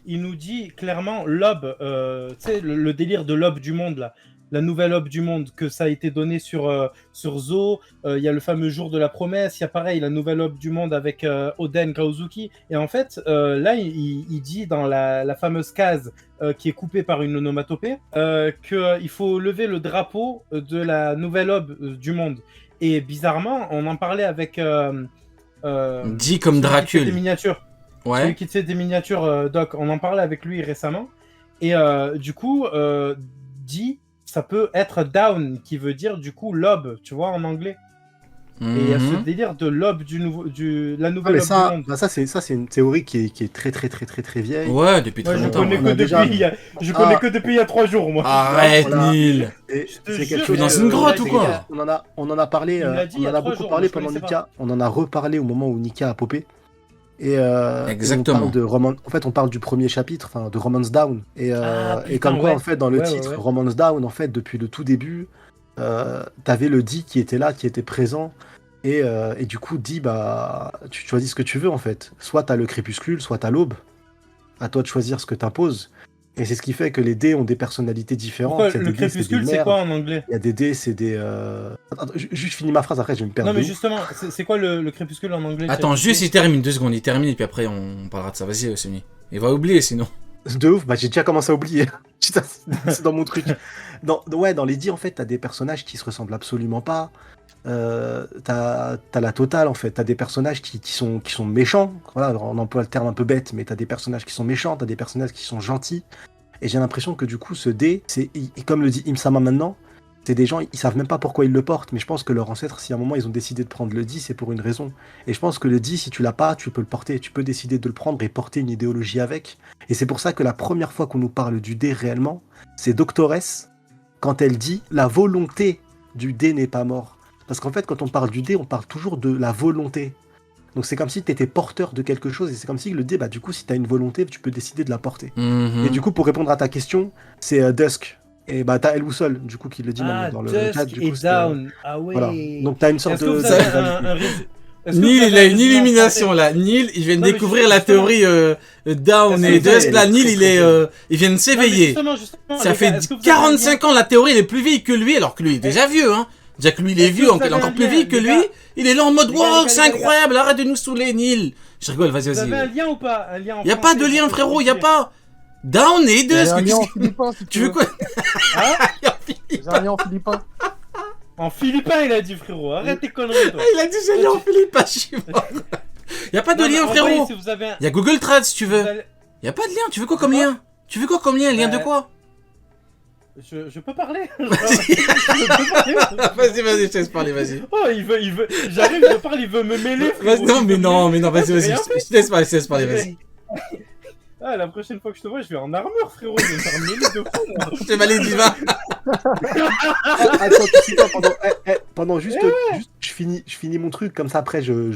il nous dit clairement l'aube, tu sais, le délire de l'aube du monde, là. La nouvelle aube du monde, que ça a été donné sur Zo. Il y a le fameux jour de la promesse. Il y a pareil, la nouvelle aube du monde avec Oden Kaozuki. Et en fait, là, il dit dans la fameuse case qui est coupée par une onomatopée qu'il faut lever le drapeau de la nouvelle aube du monde. Et bizarrement, on en parlait avec... Dit comme Dracul. Des miniatures. Ouais. Celui qui fait des miniatures, Doc. On en parlait avec lui récemment. Et du coup, dit, ça peut être down, qui veut dire du coup l'aube, tu vois, en anglais. Et il y a ce délire de l'aube la nouvelle aube du monde. Bah ça c'est une théorie qui est très vieille. Ouais, depuis très longtemps. Je connais que depuis il y a 3 jours, moi. Arrête, Neil. C'est quelque Tu es chose. dans une grotte ou quoi? On en a parlé, on en a beaucoup parlé pendant Nika. On en a reparlé au moment où Nika a popé. Et exactement. En fait, on parle du premier chapitre, enfin de Romance Down. Et comme quoi, en fait, dans le titre Romance Down, en fait, depuis le tout début, t'avais le Di qui était là, qui était présent. Et du coup, Di, bah, tu choisis ce que tu veux, en fait. Soit t'as le crépuscule, soit t'as l'aube. À toi de choisir ce que t'imposes. Et c'est ce qui fait que les dés ont des personnalités différentes. Pourquoi, le crépuscule, c'est quoi en anglais? Il y a des dés, c'est des... Attends, juste finis ma phrase, après je vais me perdre. Non mais justement, c'est quoi le crépuscule en anglais? Attends, juste il termine 2 secondes, il termine et puis après on parlera de ça. Vas-y, Sony. Il va oublier sinon. De ouf, bah j'ai déjà commencé à oublier. C'est dans mon truc. Dans les dits, en fait, t'as des personnages qui se ressemblent absolument pas. T'as la totale, en fait. T'as des personnages qui sont méchants. Voilà, on emploie le terme un peu bête, mais t'as des personnages qui sont méchants, t'as des personnages qui sont gentils. Et j'ai l'impression que du coup, ce dé, comme le dit Imsama maintenant, c'est des gens, ils savent même pas pourquoi ils le portent, mais je pense que leurs ancêtres, si à un moment ils ont décidé de prendre le dé, c'est pour une raison. Et je pense que le dé, si tu l'as pas, tu peux le porter, tu peux décider de le prendre et porter une idéologie avec. Et c'est pour ça que la première fois qu'on nous parle du dé réellement, c'est Doctoress, quand elle dit « la volonté du dé n'est pas mort ». Parce qu'en fait, quand on parle du dé, on parle toujours de la volonté. Donc c'est comme si tu étais porteur de quelque chose, et c'est comme si le dé, bah du coup, si tu as une volonté, tu peux décider de la porter. Et du coup, pour répondre à ta question, c'est Dusk. Et bah t'as El Woussol, du coup, qui le dit même dans le chat. Dusk et Down. Ah ouais. Voilà. Donc t'as une sorte de... Neil, il a une illumination là. Neil, il vient de découvrir la théorie Down et Dusk. Là, Neil, il vient de s'éveiller. Ça fait 45 ans, la théorie, elle est plus vieille que lui, alors que lui, il est déjà vieux, hein. Déjà que lui, il est vieux, il est encore plus vieux que lui. Il est là en mode, wow, c'est incroyable, arrête de nous saouler, Neil. Je rigole, vas-y. Vous avez un lien ou pas? Y a pas de lien, frérot, y a pas. Down et Dusk. Tu veux quoi? J'ai un lien en philippin. En philippin, il a dit, frérot. Arrête tes conneries, toi. Il a dit, j'ai lien en philippin, je suis mort. Y a pas de lien, frérot. Y a Google Trad, si tu veux. Y a pas de lien, tu veux quoi comme lien? Tu veux quoi comme lien? Lien de quoi? Je peux parler. Vas-y, je te laisse parler, vas-y. Oh, j'arrive, je parle, il veut me mêler. Non, vas-y, je te laisse parler, vas-y. Ah, la prochaine fois que je te vois, je vais en armure, frérot. Je vais me faire mêler de fou, moi. Je te valide divin. Attends, tu sais quoi, pendant juste, je finis mon truc, comme ça après, sinon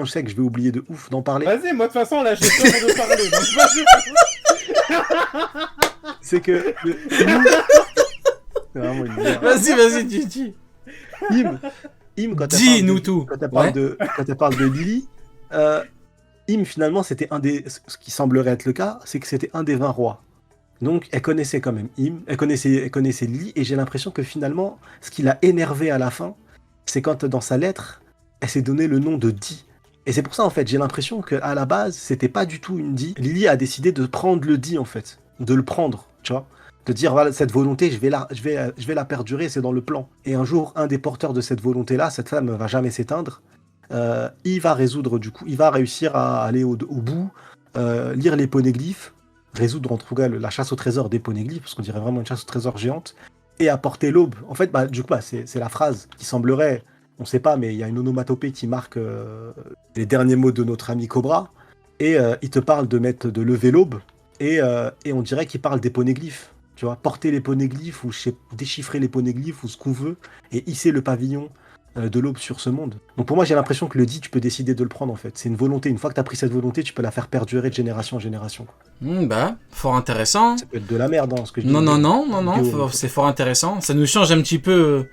je sais que je vais oublier de ouf d'en parler. Vas-y, moi de toute façon, là, j'ai peur de parler. Donc vas-y. C'est que... Vas-y, dis. Im, quand dis-nous tout. Quand elle parle de Lily, Im, finalement, c'était ce qui semblerait être le cas, c'est que c'était un des 20 rois. Donc, elle connaissait quand même Im, elle connaissait Lily, et j'ai l'impression que finalement, ce qui l'a énervé à la fin, c'est quand dans sa lettre, elle s'est donné le nom de Di. Et c'est pour ça, en fait, j'ai l'impression qu'à la base, c'était pas du tout une Di. Lily a décidé de prendre le Di, en fait. De le prendre, tu vois. De dire, voilà, cette volonté, je vais la perdurer, c'est dans le plan. Et un jour, un des porteurs de cette volonté-là, cette flamme ne va jamais s'éteindre. Il va résoudre, du coup, il va réussir à aller au bout, lire les poneglyphes, résoudre en tout cas la chasse au trésor des poneglyphes, parce qu'on dirait vraiment une chasse au trésor géante, et apporter l'aube. En fait, du coup, c'est la phrase qui semblerait, on sait pas, mais il y a une onomatopée qui marque les derniers mots de notre ami Cobra, et il te parle de lever l'aube, et on dirait qu'il parle des poneglyphes. Tu vois, porter les poneglyphes, ou déchiffrer les poneglyphes, ou ce qu'on veut, et hisser le pavillon de l'aube sur ce monde. Donc pour moi, j'ai l'impression que le dit, tu peux décider de le prendre, en fait. C'est une volonté. Une fois que tu as pris cette volonté, tu peux la faire perdurer de génération en génération. Fort intéressant. Ça peut être de la merde, hein, ce que je dis. Non, c'est fort intéressant. Ça nous change un petit peu...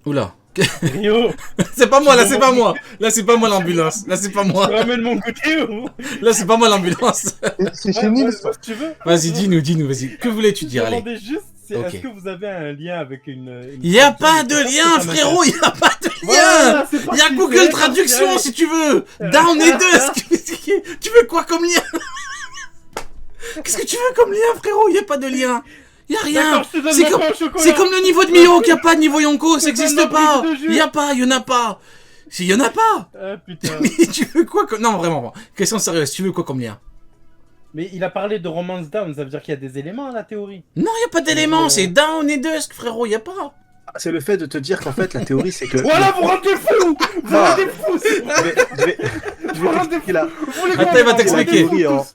Oula, Rio, C'est pas moi, là, c'est pas moi. Là, c'est pas moi l'ambulance. Là, c'est pas tu moi. ramènes mon goûter ou... Là, c'est pas moi l'ambulance. C'est chez Nils. si tu veux. Vas-y, dis-nous, vas-y. Que voulais-tu Je dire, allez. demandais juste, Ok. est-ce que vous avez un lien avec une Y a pas personne de qui lien, ça frérot, y a pas de Voilà, lien. c'est pas Y a qui Google c'est, Traduction, parce si tu veux. Down et Dusk. Tu veux quoi comme lien? Qu'est-ce que tu veux comme lien, frérot? Y a pas de lien. Y a rien. D'accord, je te donne C'est mon comme, pain au chocolat. c'est comme le niveau de Mihawk, y a pas de niveau Yonko, ça Je te donne existe ma pas. prise de jus. Y a pas, y en a pas. Si y en a pas. Ah putain. Mais tu veux quoi comme... Non, vraiment, question sérieuse, tu veux quoi comme lien? Mais il a parlé de Romance Down, ça veut dire qu'il y a des éléments à la théorie. Non, y a pas d'éléments, c'est Down et Dusk, frérot, y a pas. C'est le fait de te dire qu'en fait, la théorie, c'est que. Voilà, vous rendez fou. Vous Non. rendez fou. Je vais t'expliquer là. Attends, il va t'expliquer.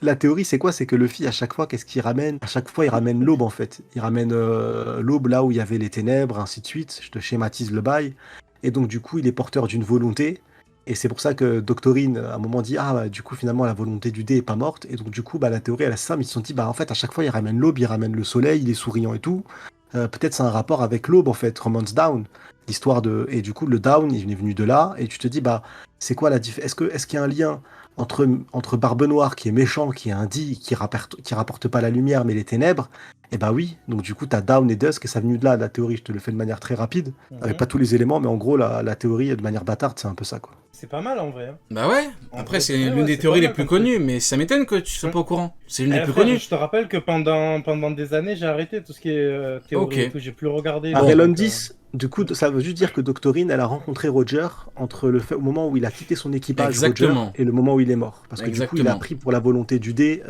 La théorie, c'est quoi? C'est que Luffy, à chaque fois, qu'est-ce qu'il ramène? À chaque fois, il ramène l'aube, en fait. Il ramène l'aube là où il y avait les ténèbres, ainsi de suite. Je te schématise le bail. Et donc, du coup, il est porteur d'une volonté. Et c'est pour ça que Doctorine, à un moment, dit ah, bah, du coup, finalement, la volonté du dé est pas morte. Et donc, du coup, bah, la théorie, elle a ça. Mais ils se sont dit, bah, en fait, à chaque fois, il ramène l'aube, il ramène le soleil, il est souriant et tout. Peut-être c'est un rapport avec l'aube, en fait, Romance Down. L'histoire de. Et du coup, le Down, il est venu de là. Et tu te dis, bah, c'est quoi la différence? Est-ce qu'il y a un lien entre Barbe Noire, qui est méchant, qui est un dit, qui rapporte pas la lumière, mais les ténèbres? Eh bah oui. Donc, du coup, t'as Down et Dusk, et ça venu de là, la théorie. Je te le fais de manière très rapide, avec pas tous les éléments, mais en gros, la théorie, de manière bâtarde, c'est un peu ça, quoi. C'est pas mal en vrai. Hein. Bah ouais, En après vrai, c'est ouais, l'une des c'est théories pas les mal plus comme connues, mais ça m'étonne que tu sois pas au courant. C'est l'une des plus Frère, connues. je te rappelle que pendant des années, j'ai arrêté tout ce qui est théorie Ok. et tout. J'ai plus regardé. À donc, Relon 10, du coup, ça veut juste dire que Doctorine, elle a rencontré Roger entre le fait, au moment où il a quitté son équipage, Exactement. Roger, et le moment où il est mort. Parce que du coup, il a Exactement. pris pour la volonté du dé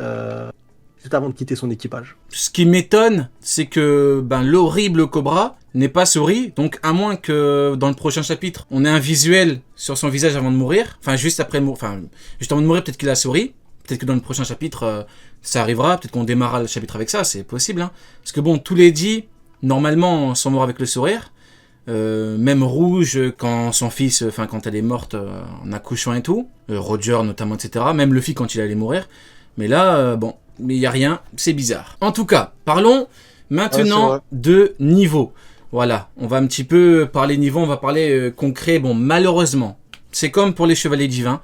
juste avant de quitter son équipage. Ce qui m'étonne, c'est que l'horrible Cobra n'est pas souris, donc à moins que dans le prochain chapitre, on ait un visuel sur son visage avant de mourir, enfin juste avant de mourir, peut-être qu'il a souri, peut-être que dans le prochain chapitre, ça arrivera, peut-être qu'on démarrera le chapitre avec ça, c'est possible, hein. Parce que bon, tous les dits, normalement, sont morts avec le sourire, même Rouge, quand son fils, quand elle est morte en accouchant et tout, Roger notamment, etc., même Luffy quand il allait mourir, mais là, mais il n'y a rien, c'est bizarre. En tout cas, parlons maintenant de niveau. Voilà, on va un petit peu parler niveau, on va parler concret. Bon, malheureusement, c'est comme pour les Chevaliers Divins,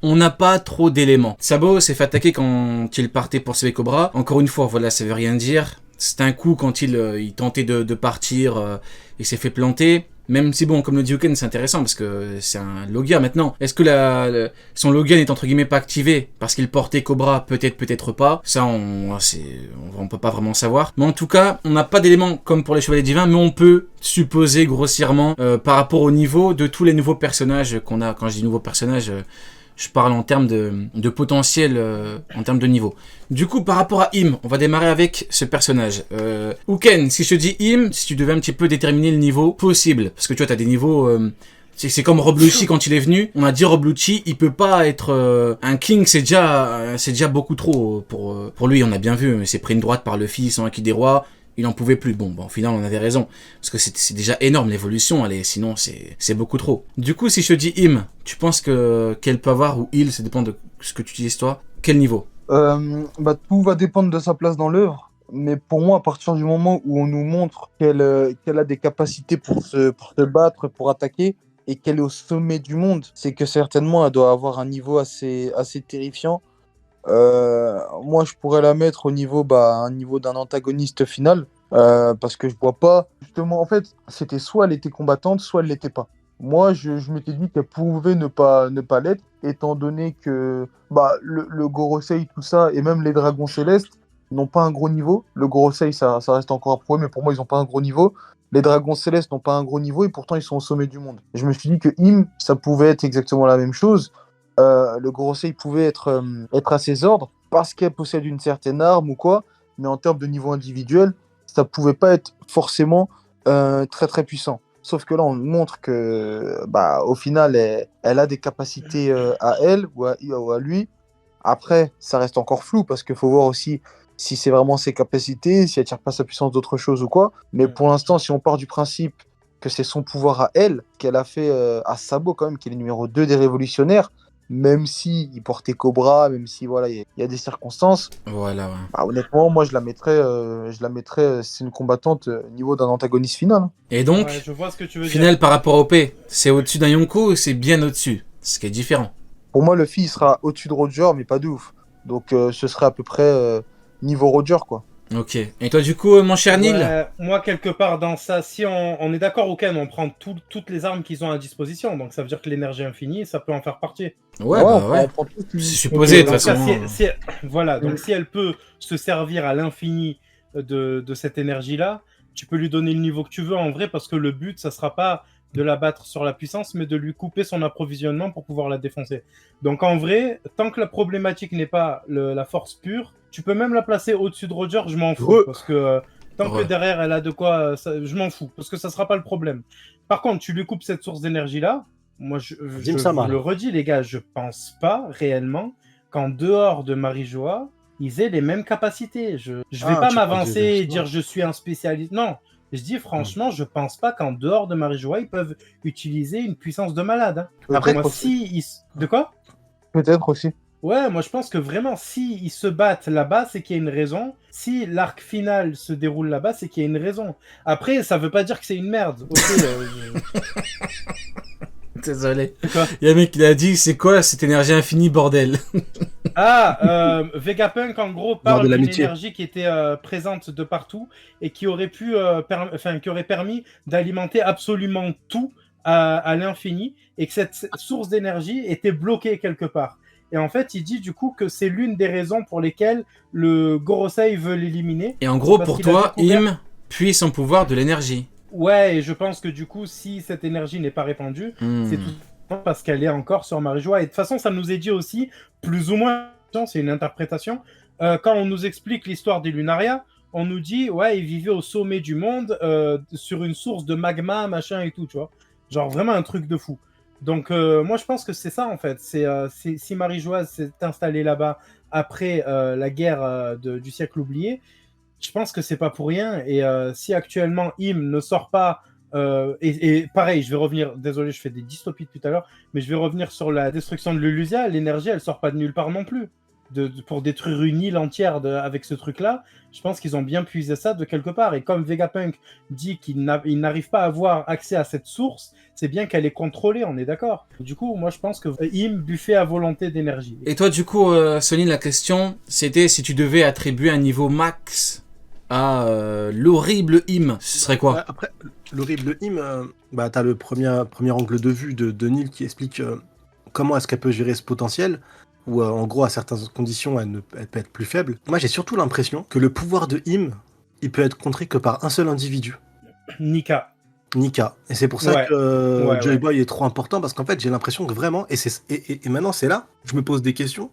on n'a pas trop d'éléments. Sabo s'est fait attaquer quand il partait pour sauver Cobra. Encore une fois, voilà, ça veut rien dire. C'est un coup quand il tentait de partir, il s'est fait planter. Même si bon, comme le dit Uken, c'est intéressant parce que c'est un Logia maintenant. Est-ce que son Logia n'est entre guillemets pas activé parce qu'il portait Cobra? Peut-être, peut-être pas. Ça, on peut pas vraiment savoir. Mais en tout cas, on n'a pas d'éléments comme pour les Chevaliers Divins, mais on peut supposer grossièrement par rapport au niveau de tous les nouveaux personnages qu'on a. Quand je dis nouveaux personnages, je parle en termes de potentiel, en termes de niveau. Du coup, par rapport à Im, on va démarrer avec ce personnage. Uken, si je te dis Im, si tu devais un petit peu déterminer le niveau possible, parce que tu vois, t'as des niveaux... c'est comme Rob Lucci quand il est venu. On a dit Rob Lucci, il peut pas être un king, c'est déjà beaucoup trop pour lui. On a bien vu, mais c'est pris une droite par Luffy, son acquis des rois. Il en pouvait plus. Bon, au final, on avait raison. Parce que c'est déjà énorme l'évolution. Allez, sinon, c'est beaucoup trop. Du coup, si je te dis Im, tu penses qu'elle peut avoir, ou il, ça dépend de ce que tu utilises toi, quel niveau? Tout va dépendre de sa place dans l'œuvre. Mais pour moi, à partir du moment où on nous montre qu'elle a des capacités pour se battre, pour attaquer, et qu'elle est au sommet du monde, c'est que certainement, elle doit avoir un niveau assez terrifiant. Moi, je pourrais la mettre au niveau, un niveau d'un antagoniste final, parce que je vois pas. Justement, en fait, c'était soit elle était combattante, soit elle l'était pas. Moi, je m'étais dit qu'elle pouvait ne pas l'être, étant donné que le Gorosei, tout ça, et même les dragons célestes n'ont pas un gros niveau. Le Gorosei, ça reste encore à prouver, mais pour moi, ils n'ont pas un gros niveau. Les dragons célestes n'ont pas un gros niveau, et pourtant, ils sont au sommet du monde. Je me suis dit que Im, ça pouvait être exactement la même chose. Le Gorosei pouvait être à ses ordres parce qu'elle possède une certaine arme ou quoi, mais en termes de niveau individuel, ça pouvait pas être forcément très très puissant. Sauf que là, on nous montre que, au final, elle a des capacités à elle ou à lui. Après, ça reste encore flou parce qu'il faut voir aussi si c'est vraiment ses capacités, si elle tire pas sa puissance d'autre chose ou quoi. Mais pour l'instant, si on part du principe que c'est son pouvoir à elle, qu'elle a fait à Sabo quand même, qui est le numéro 2 des révolutionnaires, même si il portait Cobra, même si voilà, il y a des circonstances. Voilà, ouais. Bah, honnêtement, moi, c'est une combattante niveau d'un antagoniste final. Hein. Et donc, je vois ce que tu veux final dire. par rapport au P, c'est au-dessus d'un Yonko ou c'est bien au-dessus? Ce qui est différent. Pour moi, Luffy, il sera au-dessus de Roger, mais pas de ouf. Donc, ce serait à peu près niveau Roger, quoi. Ok. Et toi, du coup, mon cher Neil? Moi, quelque part dans ça, si on est d'accord, ok, on prend toutes les armes qu'ils ont à disposition, donc ça veut dire que l'énergie infinie, ça peut en faire partie. Ouais, bah ouais. C'est supposé, de toute façon. Voilà, donc si elle peut se servir à l'infini de cette énergie-là, tu peux lui donner le niveau que tu veux en vrai, parce que le but, ça sera pas de la battre sur la puissance, mais de lui couper son approvisionnement pour pouvoir la défoncer. Donc en vrai, tant que la problématique n'est pas la force pure, tu peux même la placer au-dessus de Roger, je m'en fous, parce que tant que derrière elle a de quoi, je m'en fous, parce que ça sera pas le problème. Par contre, tu lui coupes cette source d'énergie-là, moi je vous le redis les gars, je pense pas réellement qu'en dehors de Marijoa, ils aient les mêmes capacités. Je vais pas m'avancer et dire je suis un spécialiste, non. Je dis franchement, je pense pas qu'en dehors de Marijoa, ils peuvent utiliser une puissance de malade. Hein. Après, moi, de quoi? Peut-être aussi. Ouais, moi je pense que vraiment, si ils se battent là-bas, c'est qu'il y a une raison. Si l'arc final se déroule là-bas, c'est qu'il y a une raison. Après, ça veut pas dire que c'est une merde. Okay, Désolé. Il y a un mec qui l'a dit, c'est quoi cette énergie infinie, bordel? Vegapunk en gros parle d'une énergie qui était présente de partout et qui aurait qui aurait permis d'alimenter absolument tout à l'infini, et que cette source d'énergie était bloquée quelque part. Et en fait, il dit du coup que c'est l'une des raisons pour lesquelles le Gorosei veut l'éliminer. Et en gros, pour toi, Im puise son pouvoir de l'énergie. Ouais, et je pense que du coup, si cette énergie n'est pas répandue, c'est tout parce qu'elle est encore sur Marijoa. Et de toute façon, ça nous est dit aussi, plus ou moins, c'est une interprétation, quand on nous explique l'histoire des Lunaria, on nous dit, ouais, ils vivaient au sommet du monde, sur une source de magma, machin et tout, tu vois. Genre vraiment un truc de fou. Donc moi, je pense que c'est ça, en fait. Si Marijoa s'est installée là-bas après la guerre du siècle oublié, je pense que c'est pas pour rien. Et si actuellement Im ne sort pas, et pareil, je vais revenir, désolé, je fais des dystopies depuis tout à l'heure, mais je vais revenir sur la destruction de l'Elusia. L'énergie, elle sort pas de nulle part non plus. Pour détruire une île entière avec ce truc-là, je pense qu'ils ont bien puisé ça de quelque part. Et comme Vegapunk dit qu'il n'arrive pas à avoir accès à cette source, c'est bien qu'elle est contrôlée, on est d'accord. Du coup, moi je pense que Im buffet à volonté d'énergie. Et toi, du coup, Sony, la question, c'était si tu devais attribuer un niveau max à l'horrible Im, ce serait quoi? Après, l'horrible Im, t'as le premier angle de vue de Neil qui explique comment est-ce qu'elle peut gérer ce potentiel, où en gros, à certaines conditions, elle peut être plus faible. Moi, j'ai surtout l'impression que le pouvoir de Im, il peut être contré que par un seul individu. Nika. Et c'est pour ça que Joy Boy est trop important, parce qu'en fait, j'ai l'impression que vraiment, et maintenant c'est là, je me pose des questions.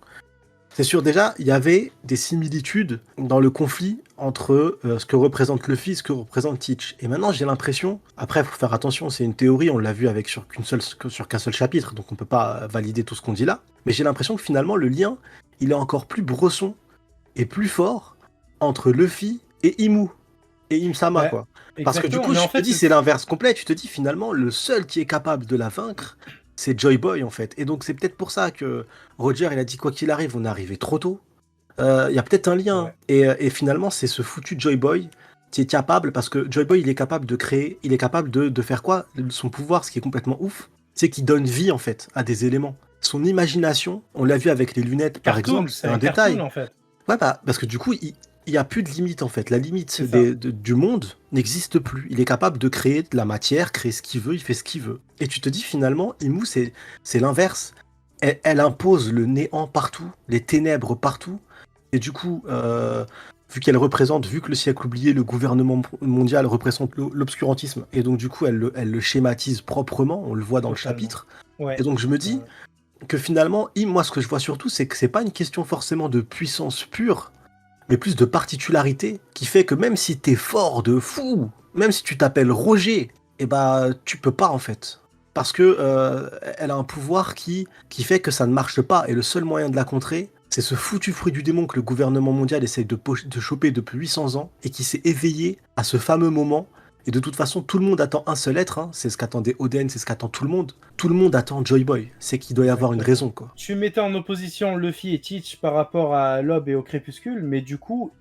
C'est sûr, déjà, il y avait des similitudes dans le conflit entre ce que représente Luffy et ce que représente Teach. Et maintenant, j'ai l'impression, après, il faut faire attention, c'est une théorie, on l'a vu sur qu'un seul chapitre, donc on peut pas valider tout ce qu'on dit là. Mais j'ai l'impression que finalement, le lien, il est encore plus bresson et plus fort entre Luffy et Imu. Et Im-sama, quoi. Parce que du coup, je te dis, c'est l'inverse complet. Tu te dis, finalement, le seul qui est capable de la vaincre, c'est Joy Boy, en fait. Et donc, c'est peut-être pour ça que Roger, il a dit, quoi qu'il arrive, on est arrivé trop tôt. Il y a peut-être un lien. Ouais. Et finalement, c'est ce foutu Joy Boy qui est capable, parce que Joy Boy, il est capable de créer, il est capable de faire quoi? Son pouvoir, ce qui est complètement ouf, c'est qu'il donne vie, en fait, à des éléments. Son imagination, on l'a vu avec les lunettes, par exemple, c'est un détail. En fait. Ouais, parce que du coup, il n'y a plus de limite, en fait. La limite du monde n'existe plus. Il est capable de créer de la matière, créer ce qu'il veut, il fait ce qu'il veut. Et tu te dis, finalement, Imu, c'est l'inverse. Elle impose le néant partout, les ténèbres partout. Et du coup, vu que le siècle oublié, le gouvernement mondial représente l'obscurantisme, et donc du coup, elle le schématise proprement, on le voit dans le chapitre. Ouais. Et donc, je me dis que finalement, moi, ce que je vois surtout, c'est que c'est pas une question forcément de puissance pure, mais plus de particularité, qui fait que même si t'es fort de fou, même si tu t'appelles Roger, tu peux pas, en fait. Parce que elle a un pouvoir qui fait que ça ne marche pas, et le seul moyen de la contrer, c'est ce foutu fruit du démon que le gouvernement mondial essaye de choper depuis 800 ans, et qui s'est éveillé à ce fameux moment, Et de toute façon, tout le monde attend un seul être, hein. C'est ce qu'attendait Oden, c'est ce qu'attend tout le monde. Tout le monde attend Joy Boy. C'est qu'il doit y avoir une raison, quoi. Tu mettais en opposition Luffy et Teach par rapport à l'aube et au crépuscule, mais du coup,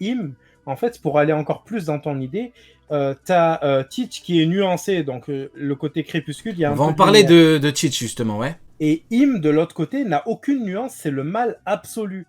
en fait, pour aller encore plus dans ton idée, t'as Teach qui est nuancé, donc le côté crépuscule, il y a On va en parler de Teach, justement, ouais. Et de l'autre côté, n'a aucune nuance, c'est le mal absolu.